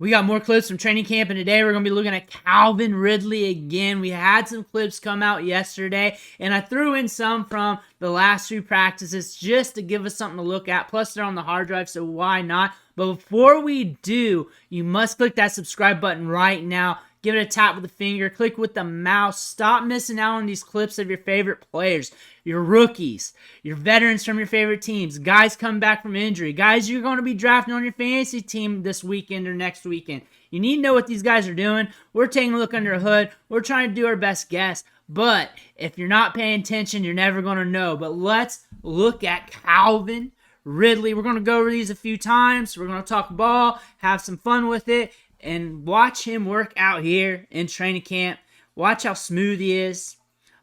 We got more clips from training camp, and today we're going to be looking at Calvin Ridley again. We had some clips come out yesterday, and I threw in some from the last few practices just to give us something to look at. Plus, they're on the hard drive, so why not? But before we do, you must click that subscribe button right now. Give it a tap with the finger. Click with the mouse. Stop missing out on these clips of your favorite players, your rookies, your veterans from your favorite teams, guys coming back from injury, guys you're going to be drafting on your fantasy team this weekend or next weekend. You need to know what these guys are doing. We're taking a look under the hood. We're trying to do our best guess. But if you're not paying attention, you're never going to know. But let's look at Calvin Ridley. We're going to go over these a few times. We're going to talk ball, have some fun with it, and watch him work out here in training camp. Watch how smooth he is.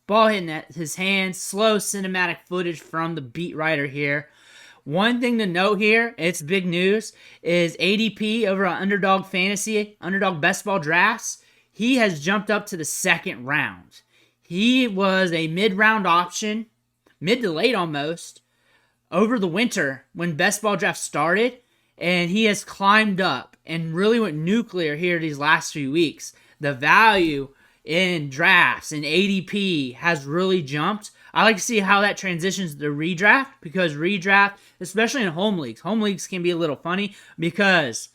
Ball hitting at his hands. Slow cinematic footage from the beat writer here. One thing to note here, it's big news, is ADP over on Underdog Fantasy, Underdog Best Ball Drafts. He has jumped up to the second round. He was a mid-round option, mid to late almost, over the winter when Best Ball Draft started. And he has climbed up and really went nuclear here these last few weeks. The value in drafts and ADP has really jumped. I like to see how that transitions to redraft, because redraft, especially in home leagues can be a little funny because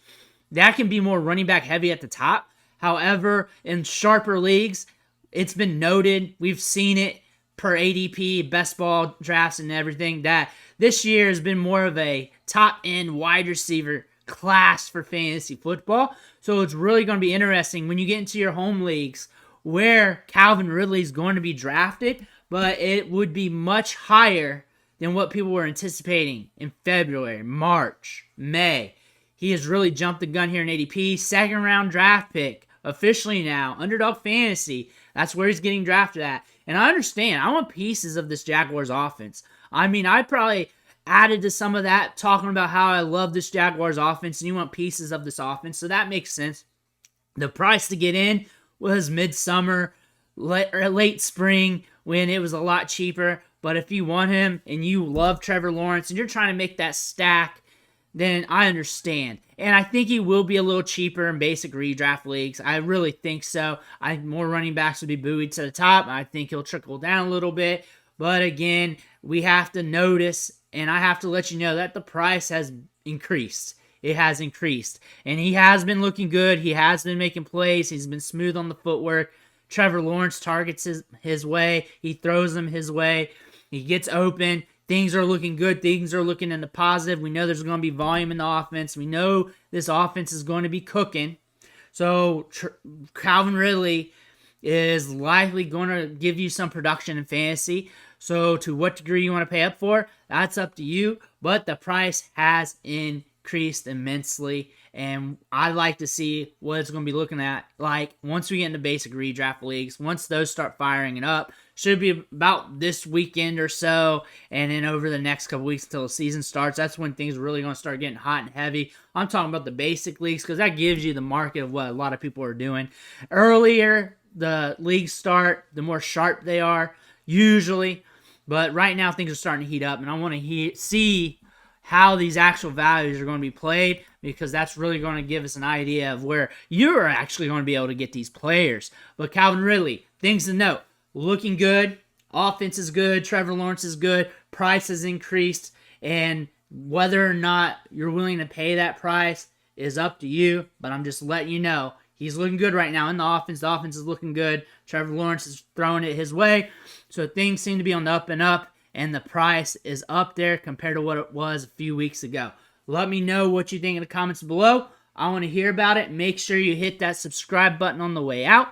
that can be more running back heavy at the top. However, in sharper leagues, it's been noted, we've seen it per ADP, best ball drafts and everything, that this year has been more of a top-end wide receiver class for fantasy football. So it's really going to be interesting when you get into your home leagues where Calvin Ridley is going to be drafted, but it would be much higher than what people were anticipating in February, March, May. He has really jumped the gun here in ADP. Second-round draft pick, officially now, Underdog Fantasy. That's where he's getting drafted at. And I understand. I want pieces of this Jaguars offense. I mean, I probably added to some of that, talking about how I love this Jaguars offense, and you want pieces of this offense, so that makes sense. The price to get in was midsummer, late spring, when it was a lot cheaper. But if you want him and you love Trevor Lawrence and you're trying to make that stack, then I understand. And I think he will be a little cheaper in basic redraft leagues. I really think so. More running backs would be buoyed to the top. I think he'll trickle down a little bit. But again, we have to notice, and I have to let you know that the price has increased. It has increased. And he has been looking good. He has been making plays. He's been smooth on the footwork. Trevor Lawrence targets his way. He throws them his way. He gets open. Things are looking good. Things are looking in the positive. We know there's going to be volume in the offense. We know this offense is going to be cooking. So Calvin Ridley is likely going to give you some production in fantasy. So to what degree you want to pay up for, that's up to you. But the price has increased immensely. And I'd like to see what it's going to be looking at like once we get into basic redraft leagues. Once those start firing it up, should be about this weekend or so, and then over the next couple weeks until the season starts. That's when things are really going to start getting hot and heavy. I'm talking about the basic leagues because that gives you the market of what a lot of people are doing. Earlier the leagues start, the more sharp they are usually. But right now things are starting to heat up, and I want to see how these actual values are going to be played, because that's really going to give us an idea of where you're actually going to be able to get these players. But Calvin Ridley, things to note. Looking good. Offense is good. Trevor Lawrence is good. Price has increased. And whether or not you're willing to pay that price is up to you. But I'm just letting you know, he's looking good right now in the offense. The offense is looking good. Trevor Lawrence is throwing it his way. So things seem to be on the up and up. And the price is up there compared to what it was a few weeks ago. Let me know what you think in the comments below. I want to hear about it. Make sure you hit that subscribe button on the way out.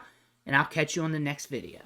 And I'll catch you on the next video.